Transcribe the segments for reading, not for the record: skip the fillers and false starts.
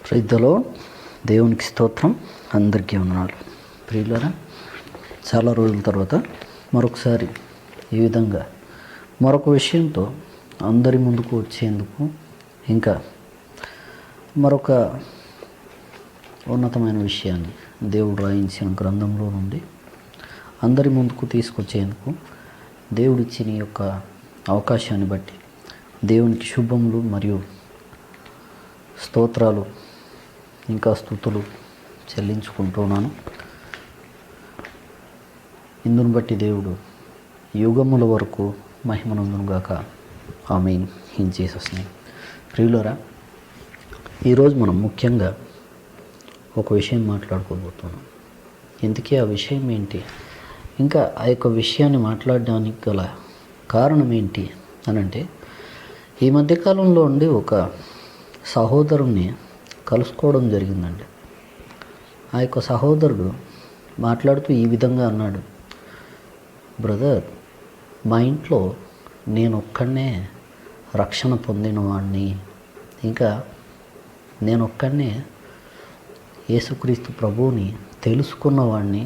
ప్రైజ్లో దేవునికి స్తోత్రం. అందరికీ వందనాలు. ప్రియులారా, చాలా రోజుల తర్వాత మరొకసారి ఈ విధంగా మరొక విషయంతో అందరి ముందుకు వచ్చేందుకు, ఇంకా మరొక ఉన్నతమైన విషయాన్ని దేవుడు రాయించిన గ్రంథంలో నుండి అందరి ముందుకు తీసుకొచ్చేందుకు దేవుడిచ్చిన ఈ యొక్క అవకాశాన్ని బట్టి దేవునికి శుభములు మరియు స్తోత్రాలు ఇంకా స్తుతులు చెల్లించుకుంటున్నాను. ఇందును బట్టి దేవుడు యుగముల వరకు మహిమనందునుగాక. ఆమేన్. In Jesus name. ప్రియులారా, ఈరోజు మనం ముఖ్యంగా ఒక విషయం మాట్లాడుకోబోతున్నాం. ఇంతకీ ఆ విషయం ఏంటి, ఇంకా ఆ యొక్క విషయాన్ని మాట్లాడడానికి గల కారణం ఏంటి అనంటే, ఈ మధ్యకాలంలో ఉండి ఒక సహోదరుని కలుసుకోవడం జరిగిందండి. ఆ యొక్క సహోదరుడు మాట్లాడుతూ ఈ విధంగా అన్నాడు, బ్రదర్, మా ఇంట్లో నేను ఒక్కడనే రక్షణ పొందిన వాడిని, ఇంకా నేను ఒక్కడనే యేసుక్రీస్తు ప్రభువుని తెలుసుకున్నవాడిని,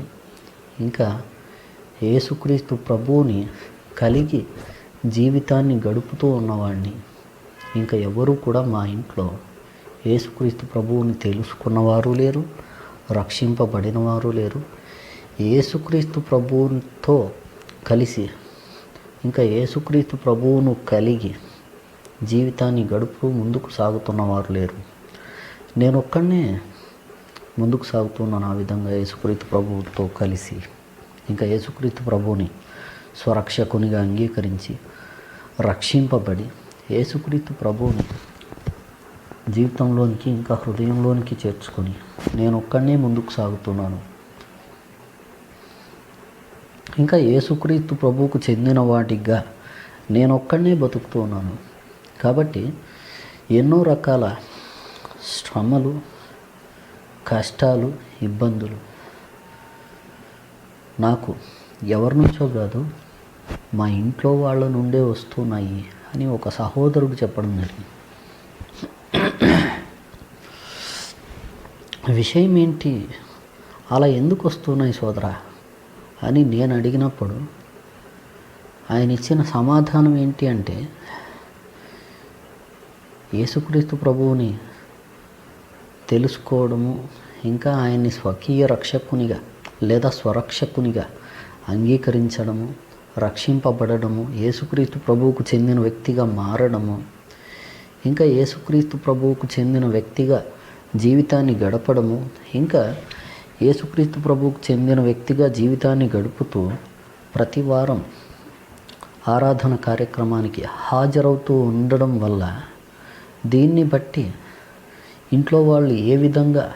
ఇంకా యేసుక్రీస్తు ప్రభువుని కలిగి జీవితాన్ని గడుపుతూ ఉన్నవాడిని. ఇంకా ఎవరు కూడా మా ఇంట్లో యేసుక్రీస్తు ప్రభువుని తెలుసుకున్నవారు లేరు, రక్షింపబడిన వారు లేరు. యేసుక్రీస్తు ప్రభువుతో కలిసి ఇంకా యేసుక్రీస్తు ప్రభువును కలిగి జీవితాన్ని గడుపుతూ ముందుకు సాగుతున్నవారు లేరు. నేను ఒక్కడనే ముందుకు సాగుతున్నాను ఆ విధంగా యేసుక్రీస్తు ప్రభువుతో కలిసి, ఇంకా యేసుక్రీస్తు ప్రభువుని స్వరక్షకునిగా అంగీకరించి రక్షింపబడి యేసుక్రీస్తు ప్రభువుని జీవితంలోనికి ఇంకా హృదయంలోనికి చేర్చుకొని నేను ఒక్కడనే ముందుకు సాగుతున్నాను. ఇంకా యేసుక్రీస్తు ప్రభువుకు చెందిన వాటిగా నేను ఒక్కడనే బతుకుతున్నాను. కాబట్టి ఎన్నో రకాల శ్రమలు, కష్టాలు, ఇబ్బందులు నాకు ఎవరి నుంచో కాదు, మా ఇంట్లో వాళ్ళ నుండే వస్తున్నాయి అని ఒక సహోదరుడు చెప్పడం జరిగింది. విషయం ఏంటి, అలా ఎందుకు వస్తున్నాయి సోదరా అని నేను అడిగినప్పుడు ఆయన ఇచ్చిన సమాధానం ఏంటి అంటే, యేసుక్రీస్తు ప్రభువుని తెలుసుకోవడము, ఇంకా ఆయన్ని స్వకీయ రక్షకునిగా లేదా స్వరక్షకునిగా అంగీకరించడము, రక్షింపబడము, యేసుక్రీస్తు ప్రభువుకు చెందిన వ్యక్తిగా మారడము, ఇంకా యేసుక్రీస్తు ప్రభువుకు చెందిన వ్యక్తిగా జీవితాన్ని గడపడము, ఇంకా యేసుక్రీస్తు ప్రభువుకు చెందిన వ్యక్తిగా జీవితాన్ని గడుపుతూ ప్రతి వారం ఆరాధన కార్యక్రమానికి హాజరవుతూ ఉండడం వల్ల దీన్ని బట్టి ఇంట్లో వాళ్ళు ఏ విధంగా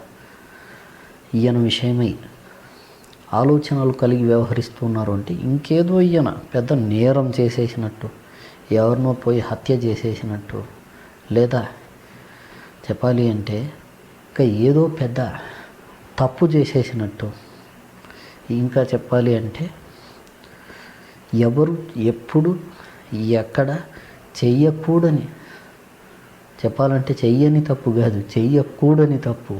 ఈయన విషయమై ఆలోచనలు కలిగి వ్యవహరిస్తున్నారు అంటే, ఇంకేదో ఈయన పెద్ద నేరం చేసేసినట్టు, ఎవరినో పోయి హత్య చేసేసినట్టు, లేదా చెప్పాలి అంటే ఇంకా ఏదో పెద్ద తప్పు చేసేసినట్టు, ఇంకా చెప్పాలి అంటే ఎవరు ఎప్పుడు ఎక్కడ చెయ్యకూడని, చెప్పాలంటే చెయ్యని తప్పు కాదు, చెయ్యకూడని తప్పు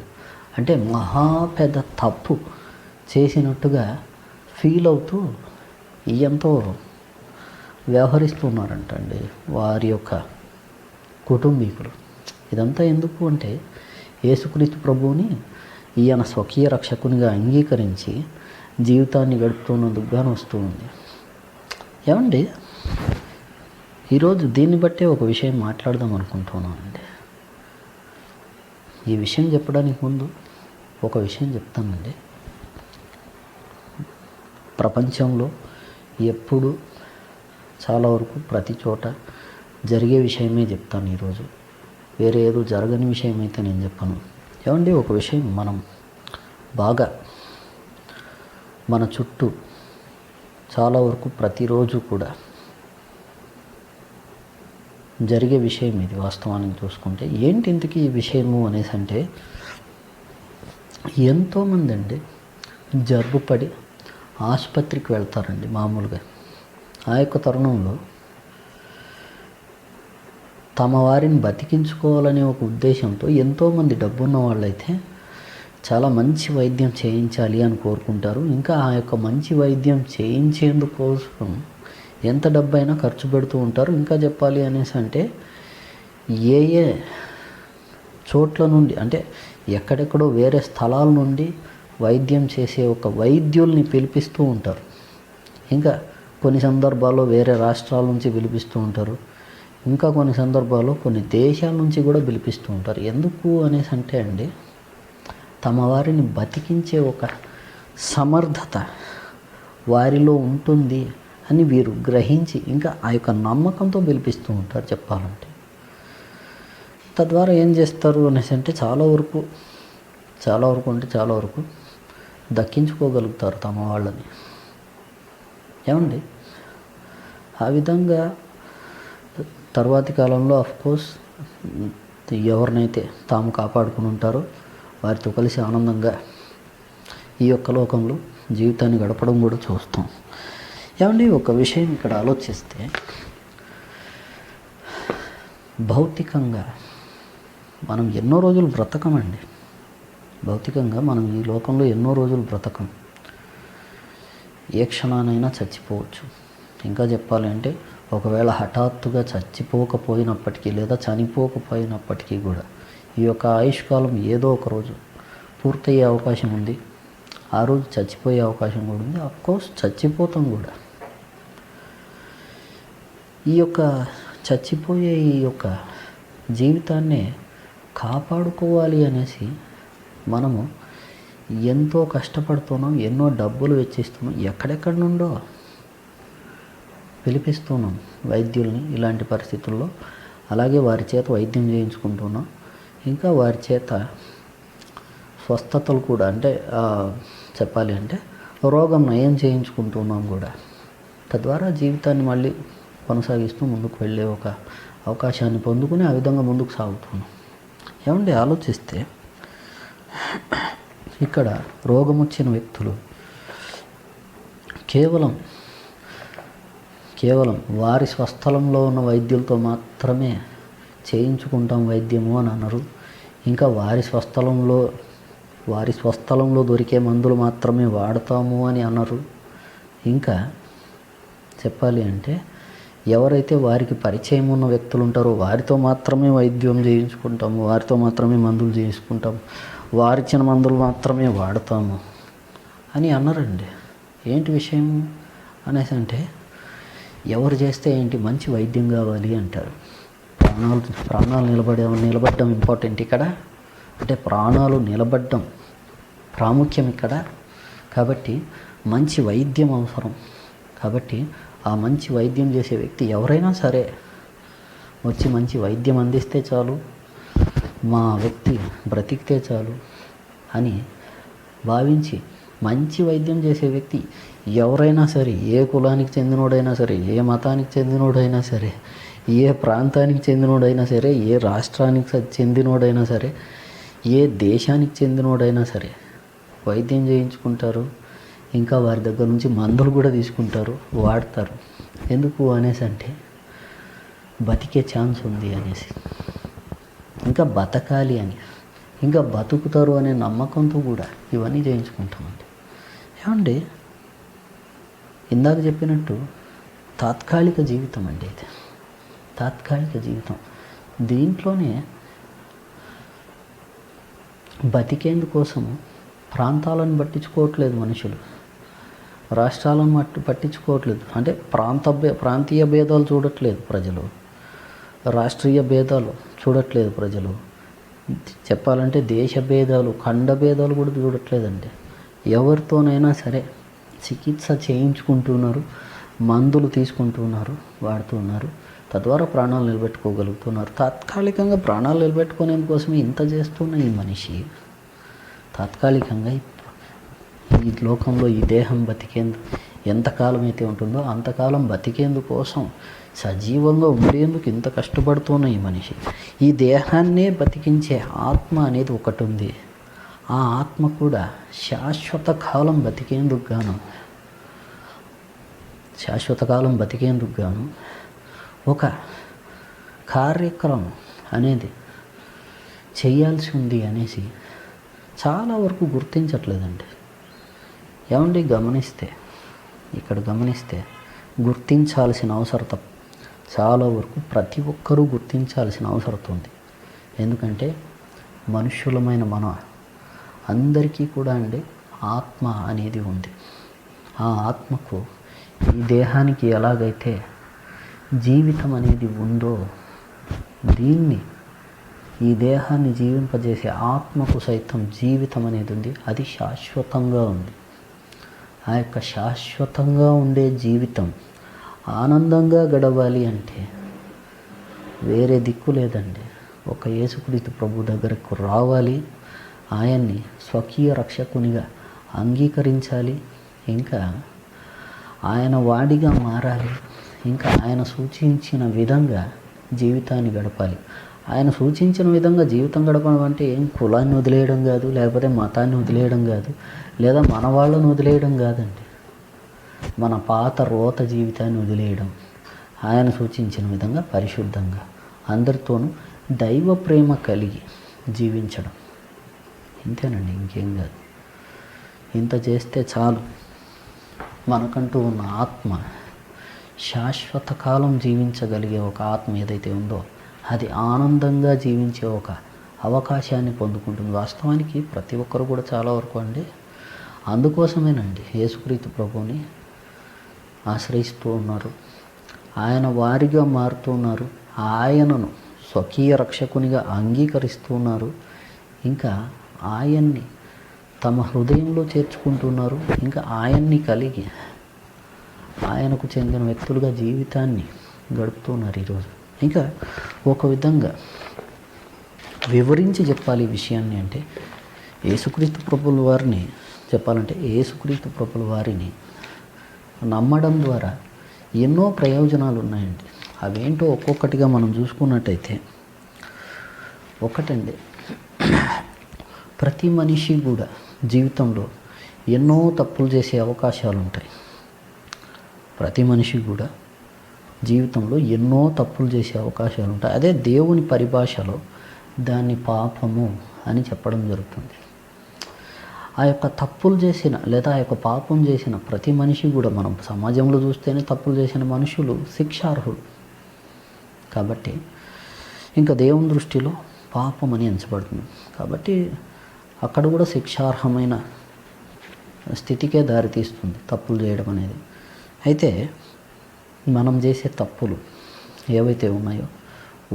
అంటే మహా పెద్ద తప్పు చేసినట్టుగా ఫీల్ అవుతూ ఈయంతో వ్యవహరిస్తున్నారంటండి వారి యొక్క కుటుంబీకులు. ఇదంతా ఎందుకు అంటే, యేసుక్రీస్తు ప్రభువుని ఈయన స్వకీయ రక్షకునిగా అంగీకరించి జీవితాన్ని గడుపుతున్నందుకు గాను వస్తూ ఉంది. ఏమండి, ఈరోజు దీన్ని బట్టే ఒక విషయం మాట్లాడదాం అనుకుంటున్నానండి. ఈ విషయం చెప్పడానికి ముందు ఒక విషయం చెప్తానండి. ప్రపంచంలో ఎప్పుడు చాలా వరకు ప్రతి చోట జరిగే విషయమే చెప్తాను. ఈరోజు వేరే ఏదో జరగని విషయం అయితే నేను చెప్పను. ఏమండి, ఒక విషయం మనం బాగా మన చుట్టూ చాలా వరకు ప్రతిరోజు కూడా జరిగే విషయం ఇది. వాస్తవానికి చూసుకుంటే ఏంటి ఇంతకీ ఈ విషయము అనేసి అంటే, ఎంతోమంది అండి జబ్బుపడి ఆసుపత్రికి వెళ్తారండి మామూలుగా. ఆ యొక్క తరుణంలో తమ వారిని బతికించుకోవాలనే ఒక ఉద్దేశంతో ఎంతోమంది డబ్బున్న వాళ్ళైతే చాలా మంచి వైద్యం చేయించాలి అని కోరుకుంటారు. ఇంకా ఆ యొక్క మంచి వైద్యం చేయించేందుకోసం ఎంత డబ్బైనా ఖర్చు పెడుతూ ఉంటారు. ఇంకా చెప్పాలి అనేసి అంటే ఏ ఏ చోట్ల నుండి అంటే ఎక్కడెక్కడో వేరే స్థలాల నుండి వైద్యం చేసే ఒక వైద్యుల్ని పిలిపిస్తూ ఉంటారు. ఇంకా కొన్ని సందర్భాల్లో వేరే రాష్ట్రాల నుంచి పిలిపిస్తూ ఉంటారు. ఇంకా కొన్ని సందర్భాల్లో కొన్ని దేశాల నుంచి కూడా పిలిపిస్తూ ఉంటారు. ఎందుకు అనేసి అంటే అండి, తమ వారిని బతికించే ఒక సమర్థత వారిలో ఉంటుంది అని వీరు గ్రహించి ఇంకా ఆ యొక్క నమ్మకంతో పిలిపిస్తూ ఉంటారు చెప్పాలంటే. తద్వారా ఏం చేస్తారు అనేసి అంటే చాలా వరకు దక్కించుకోగలుగుతారు తమ వాళ్ళని. ఏమండి, ఆ విధంగా తర్వాతి కాలంలో అఫ్కోర్స్ ఎవరినైతే తాము కాపాడుకుని ఉంటారో వారితో కలిసి ఆనందంగా ఈ యొక్క లోకంలో జీవితాన్ని గడపడం కూడా చూస్తాం. ఏమండి, ఒక విషయం ఇక్కడ ఆలోచిస్తే భౌతికంగా మనం ఎన్నో రోజులు బ్రతకమండి. భౌతికంగా మనం ఈ లోకంలో ఎన్నో రోజులు బ్రతకం. ఏ క్షణానైనా చచ్చిపోవచ్చు. ఇంకా చెప్పాలి అంటే ఒకవేళ హఠాత్తుగా చచ్చిపోకపోయినప్పటికీ లేదా చనిపోకపోయినప్పటికీ కూడా ఈ యొక్క ఆయుష్కాలం ఏదో ఒక రోజు పూర్తయ్యే అవకాశం ఉంది. ఆ రోజు చచ్చిపోయే అవకాశం కూడా ఉంది. అఫ్కోర్స్ చచ్చిపోతాం కూడా. ఈ యొక్క చచ్చిపోయే ఈ యొక్క జీవితాన్ని కాపాడుకోవాలి అనేసి మనము ఎంతో కష్టపడుతున్నాం, ఎన్నో డబ్బులు వెచ్చిస్తున్నాం, ఎక్కడెక్కడి నుండో పిలిపిస్తున్నాం వైద్యుల్ని ఇలాంటి పరిస్థితుల్లో. అలాగే వారి చేత వైద్యం చేయించుకుంటున్నాం. ఇంకా వారి చేత స్వస్థతలు కూడా అంటే చెప్పాలి అంటే రోగం నయం చేయించుకుంటున్నాం కూడా. తద్వారా జీవితాన్ని మళ్ళీ కొనసాగిస్తూ ముందుకు వెళ్ళే ఒక అవకాశాన్ని పొందుకుని ఆ విధంగా ముందుకు సాగుతున్నాం. ఏమండి, ఆలోచిస్తే ఇక్కడ రోగం వచ్చిన వ్యక్తులు కేవలం వారి స్వస్థలంలో ఉన్న వైద్యులతో మాత్రమే చేయించుకుంటాం వైద్యము అని అన్నారు. ఇంకా వారి స్వస్థలంలో దొరికే మందులు మాత్రమే వాడతాము అని అన్నారు. ఇంకా చెప్పాలి అంటే ఎవరైతే వారికి పరిచయం ఉన్న వ్యక్తులు ఉంటారో వారితో మాత్రమే వైద్యం చేయించుకుంటాము, వారితో మాత్రమే మందులు చేయించుకుంటాము, వారిచ్చిన మందులు మాత్రమే వాడతాము అని అన్నారండి. ఏంటి విషయం అనేసి అంటే ఎవరు చేస్తే ఏంటి, మంచి వైద్యం కావాలి అంటారు. ప్రాణాలు నిలబడడం ఇంపార్టెంట్ ఇక్కడ. అంటే ప్రాణాలు నిలబడడం ప్రాముఖ్యం ఇక్కడ. కాబట్టి మంచి వైద్యం అవసరం. కాబట్టి ఆ మంచి వైద్యం చేసే వ్యక్తి ఎవరైనా సరే వచ్చి మంచి వైద్యం అందిస్తే చాలు, మా వ్యక్తి బ్రతికితే చాలు అని భావించి మంచి వైద్యం చేసే వ్యక్తి ఎవరైనా సరే, ఏ కులానికి చెందినోడైనా సరే, ఏ మతానికి చెందినోడైనా సరే, ఏ ప్రాంతానికి చెందినోడైనా సరే, ఏ రాష్ట్రానికి చెందినోడైనా సరే, ఏ దేశానికి చెందినోడైనా సరే వైద్యం చేయించుకుంటారు. ఇంకా వారి దగ్గర నుంచి మందులు కూడా తీసుకుంటారు, వాడతారు. ఎందుకు అనేసి అంటే బతికే ఛాన్స్ ఉంది అనేసి, ఇంకా బతకాలి అని, ఇంకా బతుకుతారు అనే నమ్మకంతో కూడా ఇవన్నీ చేయించుకుంటామండి. ఏమండి, ఇందాక చెప్పినట్టు తాత్కాలిక జీవితం అండి ఇది. తాత్కాలిక జీవితం. దీంట్లోనే బతికేందుకోసము ప్రాంతాలను పట్టించుకోవట్లేదు మనుషులు, రాష్ట్రాలను పట్టించుకోవట్లేదు. అంటే ప్రాంతీయ భేదాలు చూడట్లేదు ప్రజలు, రాష్ట్రీయ భేదాలు చూడట్లేదు ప్రజలు. చెప్పాలంటే దేశ భేదాలు, ఖండ భేదాలు కూడా చూడట్లేదండి. ఎవరితోనైనా సరే చికిత్స చేయించుకుంటున్నారు, మందులు తీసుకుంటున్నారు, వాడుతున్నారు. తద్వారా ప్రాణాలు నిలబెట్టుకోగలుగుతున్నారు. తాత్కాలికంగా ప్రాణాలు నిలబెట్టుకునేందుకోసమే ఇంత చేస్తున్న ఈ మనిషి తాత్కాలికంగా ఈ లోకంలో ఈ దేహం ఎంతకాలం అయితే ఉంటుందో అంతకాలం బతికేందుకోసం, సజీవంగా ఉండేందుకు ఇంత కష్టపడుతున్న ఈ మనిషి, ఈ దేహాన్నే బతికించే ఆత్మ అనేది ఒకటి ఉంది. ఆ ఆత్మ కూడా శాశ్వత కాలం బతికేందుకు గాను ఒక కార్యక్రమం అనేది చేయాల్సి ఉంది అనేసి చాలా వరకు గుర్తించట్లేదండి. ఏమండి ఇక్కడ గమనిస్తే గుర్తించాల్సిన అవసరత చాలా వరకు ప్రతి ఒక్కరూ గుర్తించాల్సిన అవసరం ఉంది. ఎందుకంటే మనుష్యులమైన మన అందరికీ కూడా అండి ఆత్మ అనేది ఉంది. ఆ ఆత్మకు ఈ దేహానికి ఎలాగైతే జీవితం అనేది ఉందో దీన్ని ఈ దేహాన్ని జీవింపజేసే ఆత్మకు సైతం జీవితం అనేది ఉంది. అది శాశ్వతంగా ఉంది. ఆ యొక్క శాశ్వతంగా ఉండే జీవితం ఆనందంగా గడవాలి అంటే వేరే దిక్కు లేదండి. ఒక యేసుక్రీస్తు ప్రభు దగ్గరకు రావాలి, ఆయన్ని స్వకీయ రక్షకునిగా అంగీకరించాలి, ఇంకా ఆయన వాడిగా మారాలి, ఇంకా ఆయన సూచించిన విధంగా జీవితాన్ని గడపాలి. ఆయన సూచించిన విధంగా జీవితం గడపడం అంటే ఏం కులాన్ని వదిలేయడం కాదు, లేకపోతే మతాన్ని వదిలేయడం కాదు, లేదా మన వాళ్ళని వదిలేయడం కాదండి. మన పాత రోత జీవితాన్ని వదిలేయడం, ఆయన సూచించిన విధంగా పరిశుద్ధంగా అందరితోనూ దైవ ప్రేమ కలిగి జీవించడం. ఇంతేనండి, ఇంకేం కాదు. ఇంత చేస్తే చాలు. మనకంటూ ఉన్న ఆత్మ శాశ్వత కాలం జీవించగలిగే ఒక ఆత్మ ఏదైతే ఉందో అది ఆనందంగా జీవించే ఒక అవకాశాన్ని పొందుకుంటుంది. వాస్తవానికి ప్రతి ఒక్కరు కూడా చాలా వరకు అండి అందుకోసమేనండి యేసుక్రీస్తు ప్రభువుని ఆశ్రయిస్తూ ఉన్నారు, ఆయన వారిగా మారుతున్నారు, ఆయనను స్వకీయ రక్షకునిగా అంగీకరిస్తున్నారు, ఇంకా ఆయన్ని తమ హృదయంలో చేర్చుకుంటున్నారు, ఇంకా ఆయన్ని కలిగి ఆయనకు చెందిన వ్యక్తులుగా జీవితాన్ని గడుపుతున్నారు ఈరోజు. ఇంకా ఒక విధంగా వివరించి చెప్పాలి ఈ విషయాన్ని అంటే యేసుక్రీస్తు ప్రభుల వారిని చెప్పాలంటే యేసుక్రీస్తు ప్రభుల వారిని నమ్మడం ద్వారా ఎన్నో ప్రయోజనాలు ఉన్నాయండి. అవేంటో ఒక్కొక్కటిగా మనం చూసుకున్నట్టయితే, ఒకటండి, ప్రతి మనిషి కూడా జీవితంలో ఎన్నో తప్పులు చేసే అవకాశాలు ఉంటాయి. ప్రతి మనిషి కూడా జీవితంలో ఎన్నో తప్పులు చేసే అవకాశాలు ఉంటాయి. అదే దేవుని పరిభాషలో దాన్ని పాపము అని చెప్పడం జరుగుతుంది. ఆ యొక్క తప్పులు చేసిన లేదా ఆ యొక్క పాపం చేసిన ప్రతి మనిషి కూడా, మనం సమాజంలో చూస్తేనే తప్పులు చేసిన మనుషులు శిక్షార్హులు కాబట్టి ఇంకా దేవుని దృష్టిలో పాపం అని ఎంచబడుతుంది. కాబట్టి అక్కడ కూడా శిక్షార్హమైన స్థితికే దారితీస్తుంది తప్పులు చేయడం అనేది. అయితే మనం చేసే తప్పులు ఏవైతే ఉన్నాయో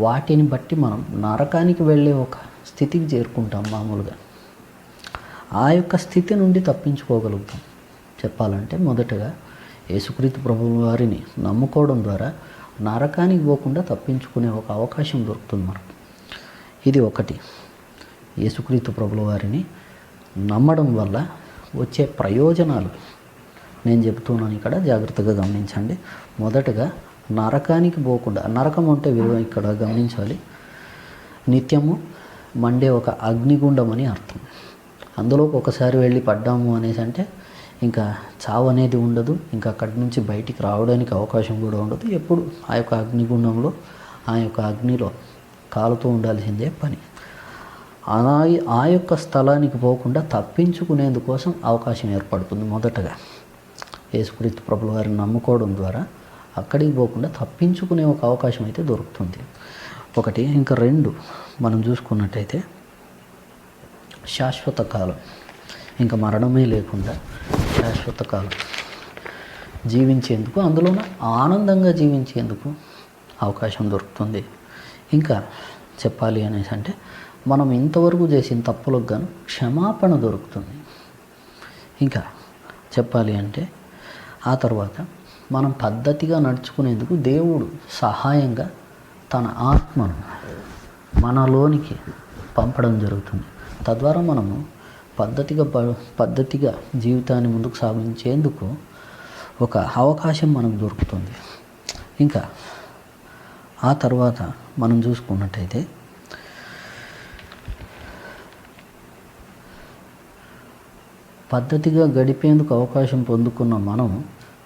వాటిని బట్టి మనం నరకానికి వెళ్ళే ఒక స్థితికి చేరుకుంటాం. మామూలుగా ఆ యొక్క స్థితి నుండి తప్పించుకోగలుగుతాం. చెప్పాలంటే మొదటగా యేసుక్రీస్తు ప్రభువు వారిని నమ్ముకోవడం ద్వారా నరకానికి పోకుండా తప్పించుకునే ఒక అవకాశం దొరుకుతుంది మనకు. ఇది ఒకటి. యేసుక్రీస్తు ప్రభువు వారిని నమ్మడం వల్ల వచ్చే ప్రయోజనాలు నేను చెబుతున్నాను, ఇక్కడ జాగ్రత్తగా గమనించండి. మొదటగా నరకానికి పోకుండా, నరకం అంటే ఇక్కడ గమనించాలి, నిత్యము మండే ఒక అగ్నిగుండం అని అర్థం. అందులోకి ఒకసారి వెళ్ళి పడ్డాము అనేసి అంటే ఇంకా చావు అనేది ఉండదు, ఇంకా అక్కడి నుంచి బయటికి రావడానికి అవకాశం కూడా ఉండదు. ఎప్పుడు ఆ యొక్క అగ్నిగుండంలో ఆ యొక్క అగ్నిలో కాలుతూ ఉండాల్సిందే పని. ఆ యొక్క స్థలానికి పోకుండా తప్పించుకునేందుకోసం అవకాశం ఏర్పడుతుంది. మొదటగా యేసుక్రీస్తు ప్రభువు వారిని నమ్ముకోవడం ద్వారా అక్కడికి పోకుండా తప్పించుకునే ఒక అవకాశం అయితే దొరుకుతుంది. ఒకటి. ఇంకా రెండు, మనం చూసుకున్నట్టయితే శాశ్వత కాలం, ఇంకా మరణమే లేకుండా శాశ్వత కాలం జీవించేందుకు, అందులోనే ఆనందంగా జీవించేందుకు అవకాశం దొరుకుతుంది. ఇంకా చెప్పాలి అనేసి అంటే మనం ఇంతవరకు చేసిన తప్పులకు గాను క్షమాపణ దొరుకుతుంది. ఇంకా చెప్పాలి అంటే ఆ తర్వాత మనం పద్ధతిగా నడుచుకునేందుకు దేవుడు సహాయంగా తన ఆత్మను మనలోనికి పంపడం జరుగుతుంది. తద్వారా మనము పద్ధతిగా జీవితాన్ని ముందుకు సాగించేందుకు ఒక అవకాశం మనకు దొరుకుతుంది. ఇంకా ఆ తర్వాత మనం చూసుకున్నట్టయితే పద్ధతిగా గడిపేందుకు అవకాశం పొందుకున్న మనం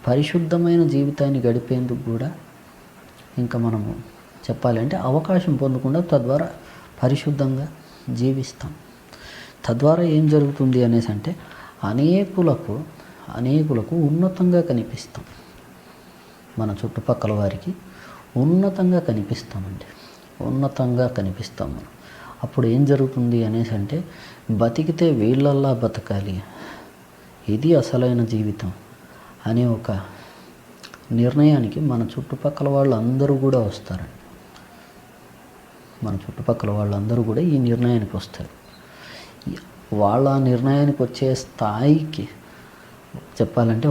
పరిశుద్ధమైన జీవితాన్ని గడిపేందుకు కూడా ఇంకా మనము చెప్పాలి అంటే అవకాశం పొందకుండా తద్వారా పరిశుద్ధంగా జీవిస్తాం. తద్వారా ఏం జరుగుతుంది అనేసి అంటే అనేకులకు ఉన్నతంగా కనిపిస్తాం. మన చుట్టుపక్కల వారికి ఉన్నతంగా కనిపిస్తామండి. ఉన్నతంగా కనిపిస్తాం మనం. అప్పుడు ఏం జరుగుతుంది అనేసి అంటే బతికితే వీళ్ళల్లా బతకాలి, ఇది అసలైన జీవితం అనే ఒక నిర్ణయానికి మన చుట్టుపక్కల వాళ్ళందరూ కూడా వస్తారండి. మన చుట్టుపక్కల వాళ్ళందరూ కూడా ఈ నిర్ణయానికి వస్తారు. వాళ్ళ నిర్ణయానికి వచ్చే స్థాయికి చెప్పాలంటే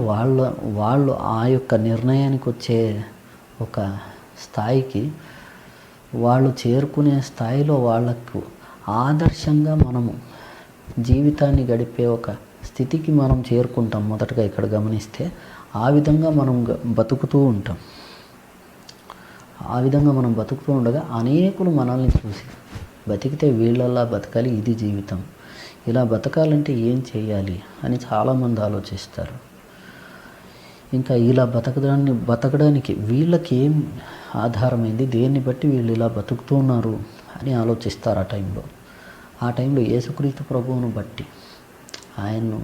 వాళ్ళు ఆ యొక్క నిర్ణయానికి వచ్చే ఒక స్థాయికి వాళ్ళు చేరుకునే స్థాయిలో వాళ్ళకు ఆదర్శంగా మనము జీవితాన్ని గడిపే ఒక స్థితికి మనం చేరుకుంటాం. మొదటగా ఇక్కడ గమనిస్తే ఆ విధంగా మనం బతుకుతూ ఉంటాం. ఆ విధంగా మనం బతుకుతూ ఉండగా అనేకులు మనల్ని చూసి బతికితే వీళ్ళల్లా బతకాలి, ఇది జీవితం, ఇలా బతకాలంటే ఏం చేయాలి అని చాలామంది ఆలోచిస్తారు. ఇంకా ఇలా బతకడానికి వీళ్ళకి ఏం ఆధారమైంది, దేన్ని బట్టి వీళ్ళు ఇలా బతుకుతున్నారు అని ఆలోచిస్తారు. ఆ టైంలో యేసుక్రీస్తు ప్రభువును బట్టి ఆయన్ను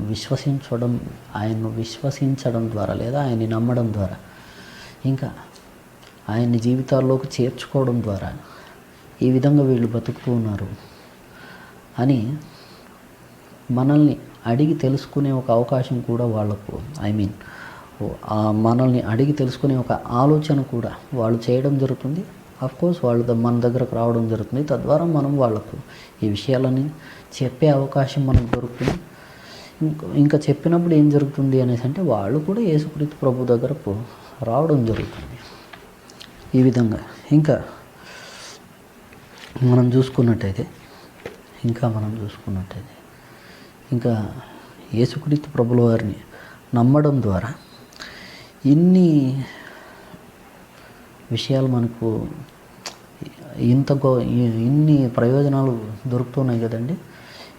విశ్వసించడం ద్వారా లేదా ఆయన్ని నమ్మడం ద్వారా ఇంకా ఆయన్ని జీవితాల్లోకి చేర్చుకోవడం ద్వారా ఈ విధంగా వీళ్ళు బతుకుతూ ఉన్నారు అని మనల్ని అడిగి తెలుసుకునే ఒక అవకాశం కూడా వాళ్ళకు మనల్ని అడిగి తెలుసుకునే ఒక ఆలోచన కూడా వాళ్ళు చేయడం జరుగుతుంది. అఫ్కోర్స్ వాళ్ళు మన దగ్గరకు రావడం జరుగుతుంది. తద్వారా మనం వాళ్ళకు ఈ విషయాలని చెప్పే అవకాశం మనకు దొరుకుతుంది. ఇంకా చెప్పినప్పుడు ఏం జరుగుతుంది అనేసి అంటే వాళ్ళు కూడా యేసుక్రీస్తు ప్రభు దగ్గరకు రావడం జరుగుతుంది. ఈ విధంగా ఇంకా మనం చూసుకున్నట్టయితే ఇంకా యేసుక్రీస్తు ప్రభుల వారిని నమ్మడం ద్వారా ఇన్ని విషయాలు మనకు ఇన్ని ప్రయోజనాలు దొరుకుతున్నాయి కదండి.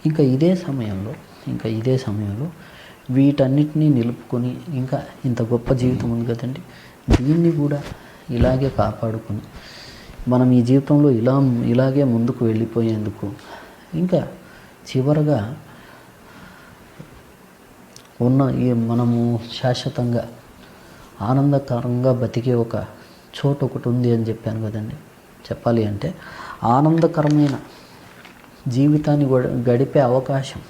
ఇంకా ఇదే సమయంలో వీటన్నిటినీ నిలుపుకొని ఇంకా ఇంత గొప్ప జీవితం ఉంది కదండి, దీన్ని కూడా ఇలాగే కాపాడుకొని మనం ఈ జీవితంలో ఇలాగే ముందుకు వెళ్ళిపోయేందుకు ఇంకా చివరగా మనము శాశ్వతంగా ఆనందకరంగా బతికే ఒక చోటు ఒకటి ఉంది అని చెప్పాను కదండి. చెప్పాలి అంటే ఆనందకరమైన జీవితాన్ని గడిపే అవకాశం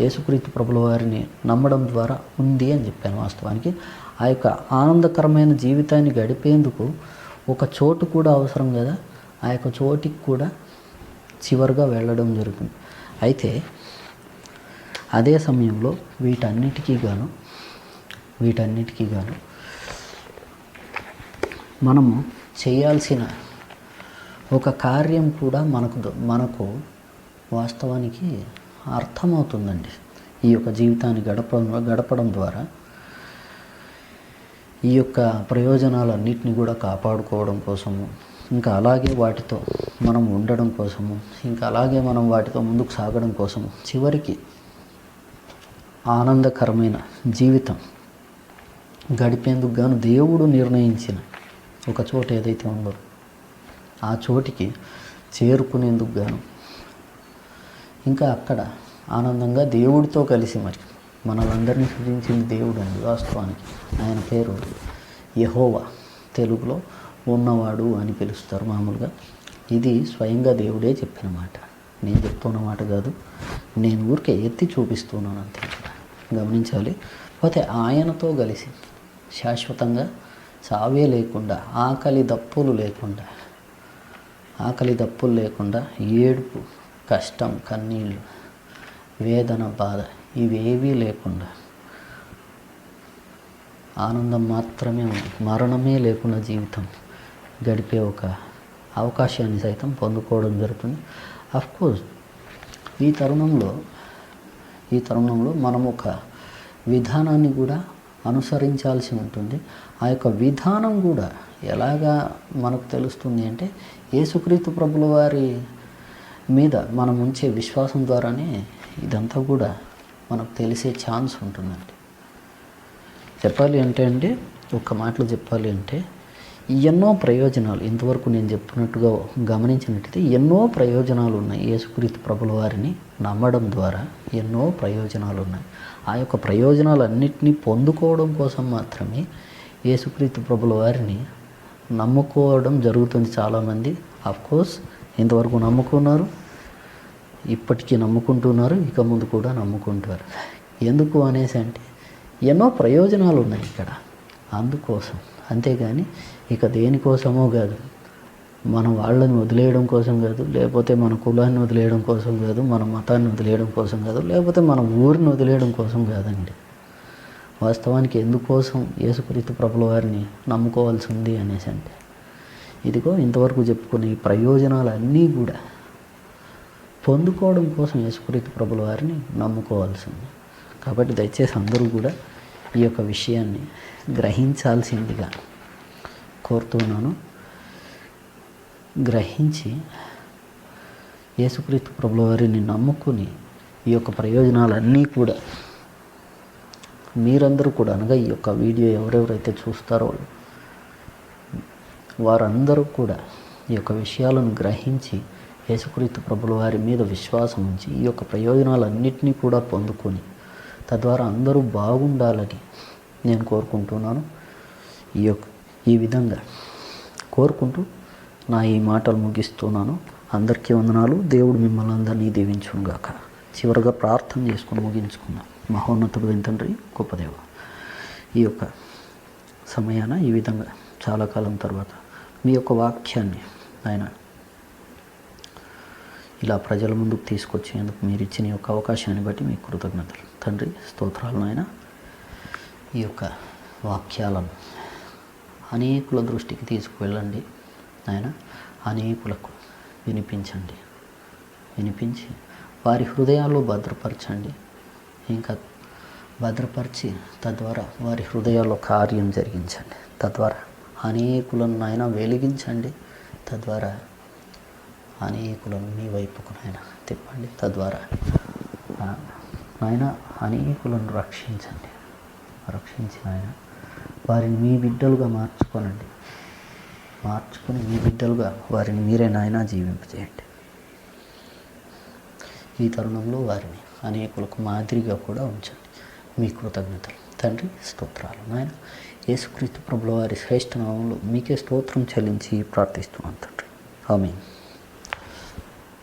యేసుక్రీస్తు ప్రభుల వారిని నమ్మడం ద్వారా ఉంది అని చెప్పాను. వాస్తవానికి ఆ యొక్క ఆనందకరమైన జీవితాన్ని గడిపేందుకు ఒక చోటు కూడా అవసరం కదా. ఆ యొక్క చోటికి కూడా చివరిగా వెళ్ళడం జరుగుతుంది. అయితే అదే సమయంలో వీటన్నిటికీ గాను మనము చేయాల్సిన ఒక కార్యం కూడా మనకు వాస్తవానికి అర్థమవుతుందండి. ఈ యొక్క జీవితాన్ని గడపడం ద్వారా ఈ యొక్క ప్రయోజనాలన్నింటినీ కూడా కాపాడుకోవడం కోసము, ఇంకా అలాగే వాటితో మనం ఉండడం కోసము, ఇంకా అలాగే మనం వాటితో ముందుకు సాగడం కోసము, చివరికి ఆనందకరమైన జీవితం గడిపేందుకు గాను దేవుడు నిర్ణయించిన ఒక చోటు ఏదైతే ఉందో ఆ చోటికి చేరుకునేందుకు గాను ఇంకా అక్కడ ఆనందంగా దేవుడితో కలిసి మరి మనలందరినీ సృజించింది దేవుడు అండి. వాస్తవానికి ఆయన పేరు యెహోవా, తెలుగులో ఉన్నవాడు అని పిలుస్తారు మామూలుగా. ఇది స్వయంగా దేవుడే చెప్పిన మాట, నేను చెప్తున్న మాట కాదు, నేను ఊరికే ఎత్తి చూపిస్తున్నాను అంతే. గమనించాలి. పోతే ఆయనతో కలిసి శాశ్వతంగా చావే లేకుండా, ఆకలి దప్పులు లేకుండా ఏడుపు, కష్టం, కన్నీళ్ళు, వేదన, బాధ ఇవేవీ లేకుండా ఆనందం మాత్రమే ఉంది, మరణమే లేకుండా జీవితం గడిపే ఒక అవకాశాన్ని సైతం పొందుకోవడం జరుగుతుంది. అఫ్కోర్స్ ఈ తరుణంలో మనం ఒక విధానాన్ని కూడా అనుసరించాల్సి ఉంటుంది. ఆ యొక్క విధానం కూడా ఎలాగా మనకు తెలుస్తుంది అంటే యేసుక్రీస్తు ప్రభుల వారి మీద మనం ఉంచే విశ్వాసం ద్వారానే ఇదంతా కూడా మనకు తెలిసే ఛాన్స్ ఉంటుందండి. చెప్పాలి అంటే ఒక్క మాటలో చెప్పాలి అంటే ఎన్నో ప్రయోజనాలు ఇంతవరకు నేను చెప్తున్నట్టుగా గమనించినట్టయితే ఎన్నో ప్రయోజనాలు ఉన్నాయి. యేసుక్రీస్తు ప్రభుల వారిని నమ్మడం ద్వారా ఎన్నో ప్రయోజనాలు ఉన్నాయి. ఆ యొక్క ప్రయోజనాలన్నింటినీ పొందుకోవడం కోసం మాత్రమే యేసుక్రీస్తు ప్రభుల వారిని నమ్ముకోవడం జరుగుతుంది. చాలామంది కోర్స్ ఇంతవరకు నమ్ముకున్నారు, ఇప్పటికీ నమ్ముకుంటున్నారు, ఇక ముందు కూడా నమ్ముకుంటారు. ఎందుకు అనేసి అంటే ఎన్నో ప్రయోజనాలు ఉన్నాయి ఇక్కడ, అందుకోసం. అంతేగాని ఇక దేనికోసమో కాదు, మన వాళ్ళని వదిలేయడం కోసం కాదు, లేకపోతే మన కులాన్ని వదిలేయడం కోసం కాదు, మన మతాన్ని వదిలేయడం కోసం కాదు, లేకపోతే మన ఊరిని వదిలేయడం కోసం కాదండి. వాస్తవానికి ఎందుకోసం యేసుక్రీస్తు ప్రభుల వారిని నమ్ముకోవాల్సి ఉంది అనేసి అంటే ఇదిగో ఇంతవరకు చెప్పుకునే ఈ ప్రయోజనాలన్నీ కూడా పొందుకోవడం కోసం యేసుక్రీస్తు ప్రభుల వారిని నమ్ముకోవాల్సింది. కాబట్టి దయచేసి అందరూ కూడా ఈ యొక్క విషయాన్ని గ్రహించాల్సిందిగా కోరుతున్నాను. గ్రహించి యేసుక్రీస్తు ప్రభుల వారిని నమ్ముకుని ఈ యొక్క ప్రయోజనాలన్నీ కూడా మీరందరూ కూడా, అనగా ఈ యొక్క వీడియో ఎవరెవరైతే చూస్తారో వారందరూ కూడా ఈ యొక్క విషయాలను గ్రహించి యేసుక్రీస్తు ప్రభుల వారి మీద విశ్వాసం ఉంచి ఈ యొక్క ప్రయోజనాలన్నింటినీ కూడా పొందుకొని తద్వారా అందరూ బాగుండాలని నేను కోరుకుంటున్నాను. ఈ విధంగా కోరుకుంటూ నా ఈ మాటలు ముగిస్తున్నాను. అందరికీ వందనాలు. దేవుడు మిమ్మల్ని అందరినీ దీవించునుగాక. చివరిగా ప్రార్థన చేసుకుని ముగించుకుందాం. మహోన్నతుడు తండ్రి, గొప్ప దేవ, ఈ యొక్క సమయాన ఈ విధంగా చాలా కాలం తర్వాత మీ యొక్క వాక్యాన్ని ఆయన ఇలా ప్రజల ముందుకు తీసుకొచ్చేందుకు మీరు ఇచ్చిన యొక్క అవకాశాన్ని బట్టి మీకు కృతజ్ఞతలు తండ్రి, స్తోత్రాలు. నాయన ఈ యొక్క వాక్యాలను అనేకుల దృష్టికి తీసుకువెళ్ళండి నాయన, అనేకులకు వినిపించి వారి హృదయాల్లో భద్రపరచండి. ఇంకా భద్రపరిచి తద్వారా వారి హృదయాల్లో కార్యం జరిగించండి. తద్వారా అనేకులను నాయన వెలిగించండి. తద్వారా అనేకులను మీ వైపుకు నాయన తిప్పండి. తద్వారా నాయన అనేకులను రక్షించి నాయన వారిని మీ బిడ్డలుగా మార్చుకొని మీ బిడ్డలుగా వారిని మీరే నాయన జీవింపజేయండి. ఈ తరుణంలో వారిని అనేకులకు మాదిరిగా కూడా ఉంచండి. మీ కృతజ్ఞతలు తండ్రి, స్తోత్రాలు. నాయన యేసుక్రీస్తు ప్రభుల వారి శ్రేష్ఠ నామంలో మీకే స్తోత్రం చెల్లించి ప్రార్థిస్తున్నాను తండ్రి. ఆమేన్.